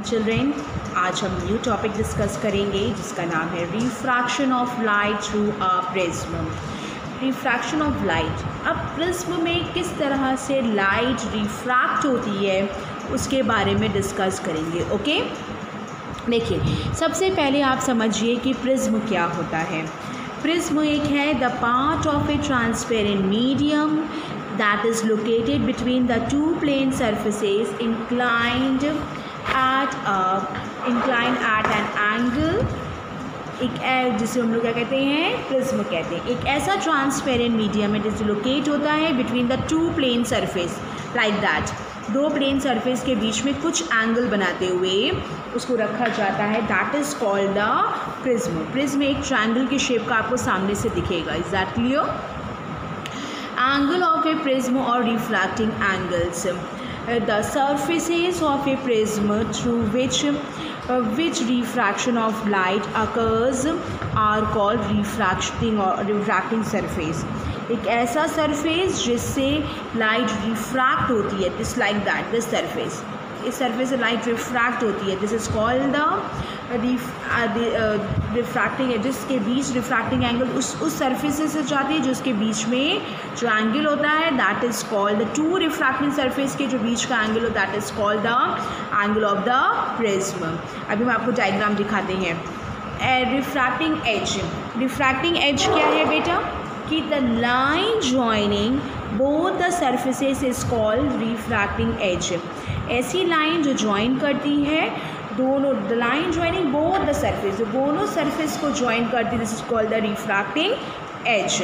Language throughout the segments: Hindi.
चिल्ड्रेन, आज हम न्यू टॉपिक डिस्कस करेंगे जिसका नाम है refraction of light through a prism. Refraction of light, अब प्रिज्म में किस तरह से लाइट रिफ्रैक्ट होती है उसके बारे में डिस्कस करेंगे। ओके, देखिए सबसे पहले आप समझिए कि प्रिज्म क्या होता है। प्रिज्म एक है the part of A transparent medium that is located between the two plane surfaces inclined at an angle। एक जिसे हम लोग क्या कहते हैं, प्रिज्म कहते हैं। एक ऐसा ट्रांसपेरेंट मीडियम है जिसे लोकेट होता है between the two plane surface, like that. दो प्लेन सरफेस के बीच में कुछ एंगल बनाते हुए उसको रखा जाता है, that is called the prism. Prism एक ट्रायंगल की शेप का आपको सामने से दिखेगा। Is that clear? Angle of a prism or refracting angles, the surfaces of a prism through which refraction of light occurs are called refracting surface। एक ऐसा सरफेस जिससे लाइट रिफ्रैक्ट होती है, this like that, this surface, इस सरफेस से लाइट रिफ्रैक्ट होती है, this is called the refracting, जिसके बीच रिफ्रैक्टिंग एंगल उस सरफेस से जाती है जिसके बीच में जो एंगल होता है, that is called the two refracting surface के जो बीच का एंगल हो, that is called the angle of the prism. अभी हम आपको डायग्राम दिखाते हैं। रिफ्रैक्टिंग एज, रिफ्रैक्टिंग एज क्या है बेटा, कि the line joining both the surfaces is called refracting edge. ऐसी लाइन जो ज्वाइन करती है दोनों, the line joining both the surface, जो दोनों सरफेस को ज्वाइन करती है, this is called the refracting edge.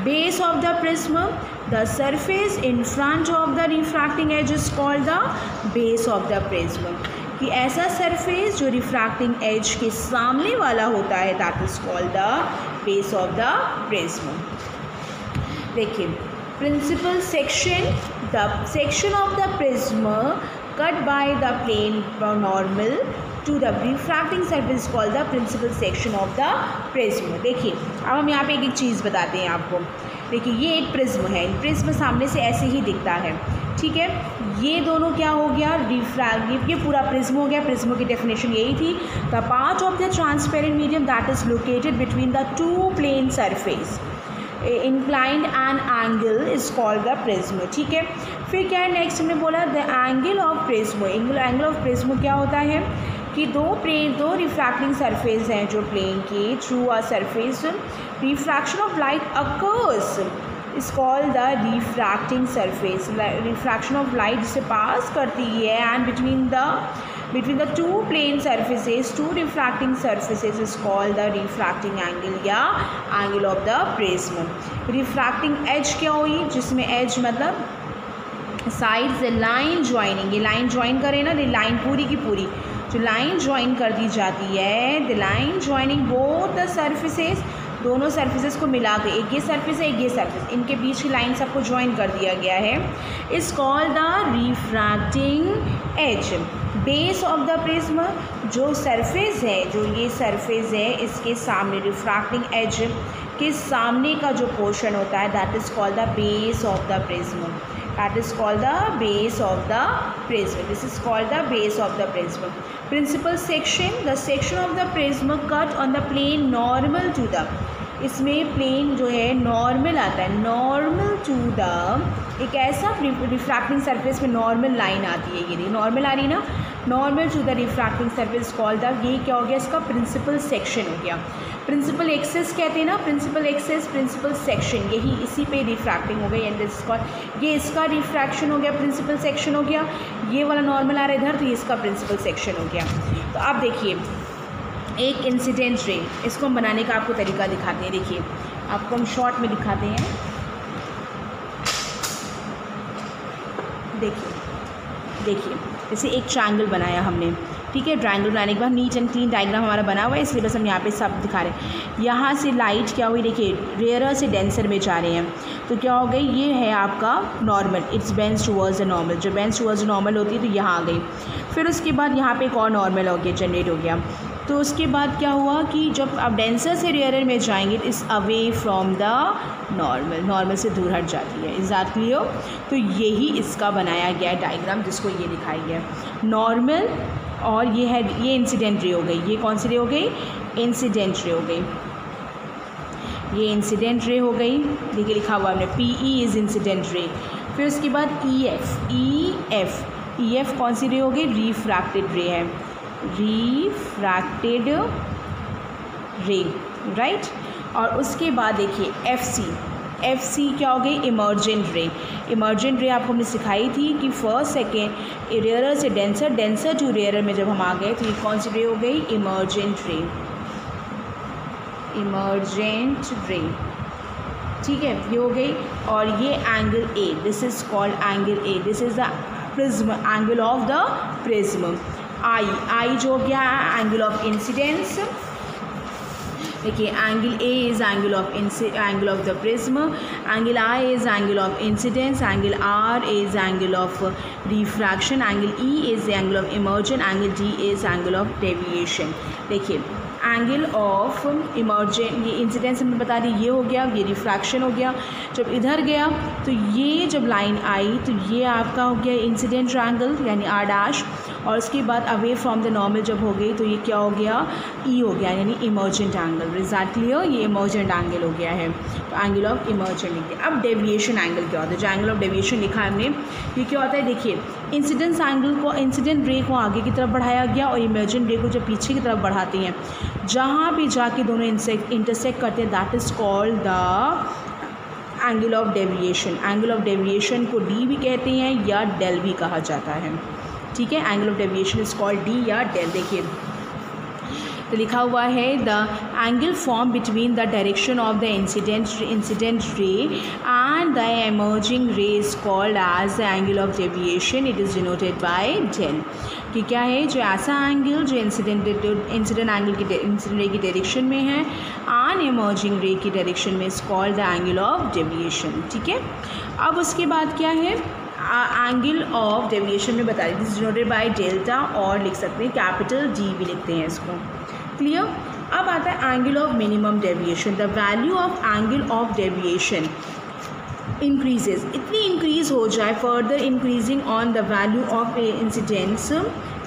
Base of the prism, the surface in front of the refracting edge is called the base of the prism. कि ऐसा सरफेस जो रिफ्रैक्टिंग एज के सामने वाला होता है, that is called the base of the prism. देखिए principal section, the section of the prism cut by the plane normal to the refracting surface called the principal section of the prism। देखिए अब हम यहाँ पे एक चीज़ बताते हैं आपको। देखिए ये एक प्रिज्म है, प्रिज्म सामने से ऐसे ही दिखता है, ठीक है। ये दोनों क्या हो गया, रिफ्रैक्ट, ये पूरा प्रिज्म हो गया। प्रिज्म की डेफिनेशन यही थी, the part of the transparent medium that is located between the two plane surface inclined an angle is called the prism, ठीक है। फिर क्या है नेक्स्ट, हमने बोला the angle of prism. Angle of prism क्या होता है कि दो रिफ्रैक्टिंग सरफेस हैं जो प्लेन के through a surface refraction of light occurs is called the refracting surface. Refraction of light जिसे पास करती है and between the two plane surfaces, two refracting surfaces is called the refracting angle या angle of the prism। refracting edge क्या हुई, जिसमें edge मतलब साइड्स, लाइन ज्वाइनिंग, ये लाइन ज्वाइन करें ना, ये लाइन पूरी की पूरी जो लाइन ज्वाइन कर दी जाती है, the line joining both the surfaces, दोनों सर्फेसेस को मिला के, एक ये सर्फेस है एक ये सर्फेस, इनके बीच की लाइन सबको ज्वाइन कर दिया गया है, is called the refracting edge. Base of the prism, जो सरफेस है, जो ये सरफेस है, इसके सामने रिफ्रैक्टिंग एज के सामने का जो पोर्शन होता है, that is called the base of the prism, that is called the base of the prism, this is called the base of the prism. Principal section, the section of the prism cut on the plane normal to the, इसमें प्लेन जो है नॉर्मल आता है, नॉर्मल टू द, एक ऐसा रिफ्रैक्टिंग सरफेस में नॉर्मल लाइन आती है, ये नॉर्मल आ रही ना, normal to the refracting surface called the, ये क्या हो गया, इसका प्रिंसिपल सेक्शन हो गया। प्रिंसिपल एक्सेस कहते हैं ना, प्रिंसिपल एक्सेस, प्रिंसिपल सेक्शन, यही इसी पे रिफ्रैक्टिंग हो गई, एंड दिस कॉल्ड, ये इसका रिफ्रैक्शन हो गया, प्रिंसिपल सेक्शन हो गया। ये वाला नॉर्मल आ रहा है इधर, तो ये इसका प्रिंसिपल सेक्शन हो गया। तो आप देखिए एक इंसिडेंट रे, इसको हम बनाने का आपको तरीका दिखाते हैं। देखिए आपको हम शॉर्ट में दिखाते हैं। देखिए जैसे एक ट्रायंगल बनाया हमने, ठीक है। ट्रायंगल बनाने के बाद नीट एंड क्लीन डायग्राम हमारा बना हुआ है, इसलिए बस हम यहाँ पे सब दिखा रहे हैं। यहाँ से लाइट क्या हुई, देखिए रेयरर से डेंसर में जा रहे हैं, तो क्या हो गई, ये है आपका normal, it's bends towards the normal, जो बेंस टूवर्ड्स नॉर्मल होती है तो यहाँ आ गई। फिर उसके बाद यहाँ पे एक और नॉर्मल हो गया, जनरेट हो गया। तो उसके बाद क्या हुआ कि जब आप डेंसर से रेयरर में जाएंगे, इस away from the normal, normal से दूर हट जाती है। Is that clear? तो यही इसका बनाया गया डायग्राम जिसको ये दिखाई गया। नॉर्मल और ये है, ये इंसिडेंट रे हो गई। ये कौन सी रे हो गई? इंसिडेंट रे हो गई। ये इंसिडेंट रे हो गई। देखिए लिखा हुआ हमने PE इज़ इंसिडेंट रे। फिर उसके बाद EF कौन सी रे हो गई? रिफ्रैक्टेड रे है, रिफ्रैक्टेड रे, राइट। और उसके बाद देखिए FC क्या हो गई? इमर्जेंट रे। इमर्जेंट रे आपको हमने सिखाई थी कि फर्स्ट सेकेंड रेयरर से डेंसर, डेंसर टू रेयरर में जब हम आ गए तो ये कौन सी रे हो गई? इमर्जेंट रे, इमर्जेंट रे, ठीक है, ये हो गई। और ये angle A, this is called angle A, this is the prism, angle of the prism. I जो हो गया एंगल ऑफ इंसिडेंस। देखिए angle A is angle of the prism, angle I is angle of incidence, angle R is angle of refraction, angle E is angle of immersion, angle D is angle of deviation. देखिए एंगल ऑफ इमर्जेंट, ये इंसिडेंस हमें बता दी, ये हो गया, ये रिफ्रैक्शन हो गया। जब इधर गया तो ये जब लाइन आई तो ये आपका हो गया इंसिडेंट एंगल यानी R', और उसके बाद अवे फ्रॉम द नॉर्मल जब हो गई तो ये क्या हो गया? E हो गया, यानी इमर्जेंट एंगल। Result clear? ये इमर्जेंट एंगल हो गया है, तो एंगल ऑफ इमर्जेंट लिखते हैं। अब डेविएशन एंगल क्या होता है? जो एंगल ऑफ डेविएशन लिखा है हमने, ये क्या होता है? देखिए इंसिडेंस एंगल को, इंसिडेंट रे को आगे की तरफ बढ़ाया गया और इमर्जेंट रे को जब पीछे की तरफ बढ़ाते हैं, जहाँ भी जाके दोनों इंटरसेक्ट करते हैं, that is called the angle of deviation. Angle of deviation को D भी कहते हैं या डेल भी कहा जाता है, ठीक है। Angle of deviation is called D या डेल। देखिए तो लिखा हुआ है the angle form between the direction of the incident ray and the emerging ray is called as the angle of deviation. It is denoted by del. कि क्या है? जो ऐसा एंगल जो इंसिडेंट एंगल की इंसिडेंट रे की डायरेक्शन में है एंड एमर्जिंग रे की डायरेक्शन में is called the angle of deviation, ठीक है। अब उसके बाद क्या है? एंगल ऑफ डेविएशन में बता रही थी डिनोटेड बाय डेल्टा, और लिख सकते हैं कैपिटल D भी लिखते हैं इसको, क्लियर। अब आता है angle of minimum deviation. The value of angle of deviation increases, इतनी इंक्रीज हो जाए, further increasing on the value of incidence,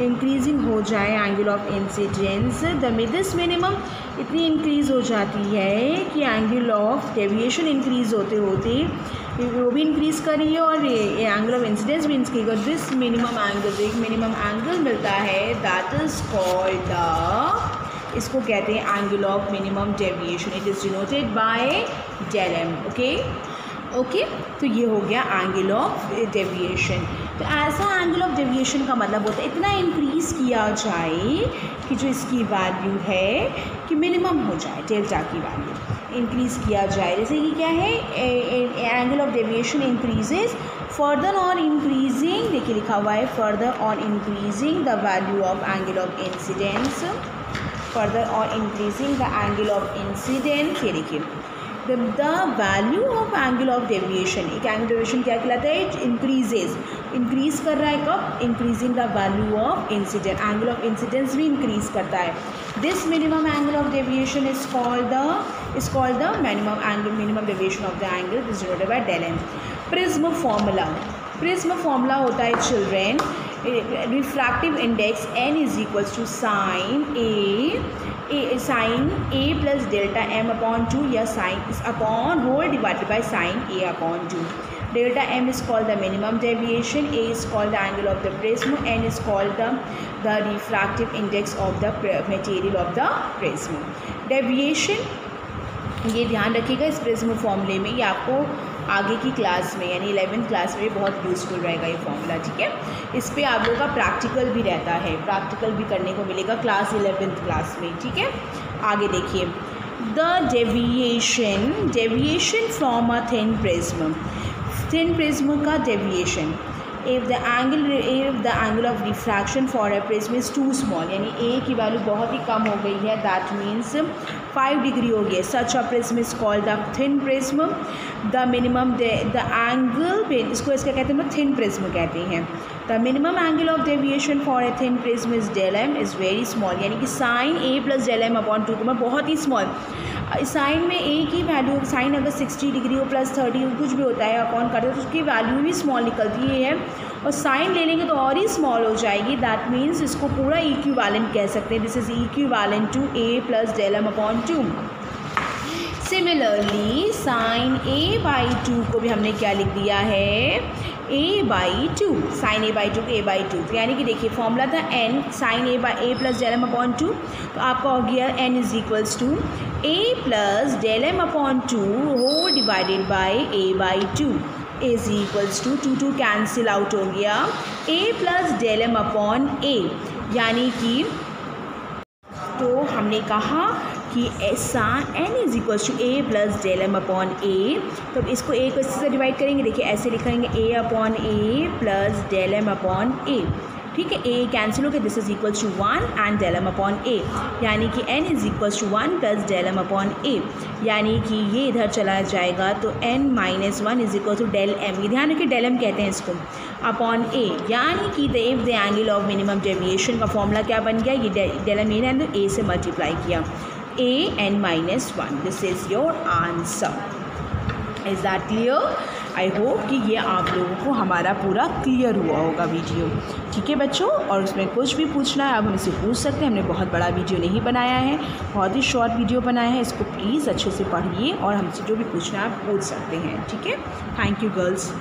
increasing हो जाए angle of incidence, the this minimum इतनी इंक्रीज हो जाती है कि एंगल ऑफ डेविएशन इंक्रीज होते होते वो भी इंक्रीज़ कर रही है और एंगल ऑफ इंसिडेंस भी इंक्रीज कर, दिस मिनिमम एंगल, एक मिनिमम एंगल मिलता है, दैट इज़ कॉल्ड द, इसको कहते हैं angle of minimum deviation. It is denoted by del M, okay. तो ये हो गया एंगल ऑफ डेविएशन। तो ऐसा एंगल ऑफ डेविएशन का मतलब होता है इतना इंक्रीज़ किया जाए कि जो इसकी वैल्यू है कि मिनिमम हो जाए, डेल्टा की वैल्यू इंक्रीज़ किया जाए। जैसे कि क्या है? Angle of deviation increases further on increasing, देखिए लिखा हुआ है further on increasing the value of angle of incidence, further on increasing the angle of incidence. ये देखिए the value of angle of deviation, एक एंगल डेविएशन क्या कहलाता है? इंक्रीजेज, इंक्रीज़ कर रहा है कब? Increasing the value of incident, angle of incidence भी इंक्रीज़ करता है। This minimum angle of deviation is called the minimum deviation of the angle is denoted by del M। Prism formula होता है children, refractive index n is equals to sine A plus delta M upon 2 या sine upon whole divided by sine A upon 2। Delta M is called the minimum deviation, A is called the angle of the prism, N is called the refractive index of the material of the prism. Deviation, ये ध्यान रखिएगा इस प्रिज्म फॉर्मूले में, ये आपको आगे की क्लास में यानी 11th क्लास में बहुत यूज़फुल रहेगा ये फॉर्मूला, ठीक है। इस पर आप लोगों का प्रैक्टिकल भी रहता है, प्रैक्टिकल भी करने को मिलेगा क्लास 11th क्लास में, ठीक है। आगे देखिए the deviation from a thin prism का deviation, if the angle of refraction for a prism is too small, यानी ए की वैल्यू बहुत ही कम हो गई है, दैट मीन्स 5 डिग्री हो गई, such a prism is called the thin prism. The minimum the angle, इसको इसका कहते हैं थिन प्रिज्म कहते हैं। The minimum angle of deviation for a thin prism is del M is very small, यानी कि sine A plus del M upon 2 बहुत ही स्मॉल। साइन में ए की वैल्यू, साइन अगर 60 डिग्री हो प्लस 30 कुछ भी होता है अपॉन करते हैं तो उसकी वैल्यू भी स्मॉल निकलती है, और साइन ले लेंगे तो और ही स्मॉल हो जाएगी। दैट मीन्स इसको पूरा इक्विवेलेंट कह सकते हैं। This is equivalent to A plus del M upon 2। Similarly sine A by 2 को भी हमने क्या लिख दिया है, a by 2, sine A by 2 A by 2। तो यानी कि देखिए फॉर्मूला था n sine A plus del M upon 2, तो आपका हो गया n is equals to a plus del M upon 2 whole divided by a by 2 is equals to 2 cancel out हो गया a plus del M upon a, यानी कि तो हमने कहा कि ऐसा n is equals to a plus del M upon a। तो इसको a को इससे डिवाइड करेंगे, देखिए ऐसे लिखेंगे a upon a plus del M upon a, ठीक है। a कैंसिल हो गया, this is equals to 1 and del M upon a, यानी कि n is equals to 1 plus del M upon a, यानी कि ये इधर चला जाएगा तो n minus 1 is equal to del M, ये ध्यान रखिए डेल एम कहते हैं इसको, अपॉन a, यानी कि if the angle of minimum deviation का फॉर्मूला क्या बन गया, ये डेल एम एंड a से मल्टीप्लाई किया, a n minus 1। This is your answer. Is that clear? I hope कि ये आप लोगों को हमारा पूरा क्लियर हुआ होगा वीडियो, ठीक है बच्चों। और उसमें कुछ भी पूछना है आप हमसे पूछ सकते हैं। हमने बहुत बड़ा वीडियो नहीं बनाया है, बहुत ही शॉर्ट वीडियो बनाया है। इसको प्लीज़ अच्छे से पढ़िए और हमसे जो भी पूछना है आप पूछ सकते हैं, ठीक है। Thank you girls.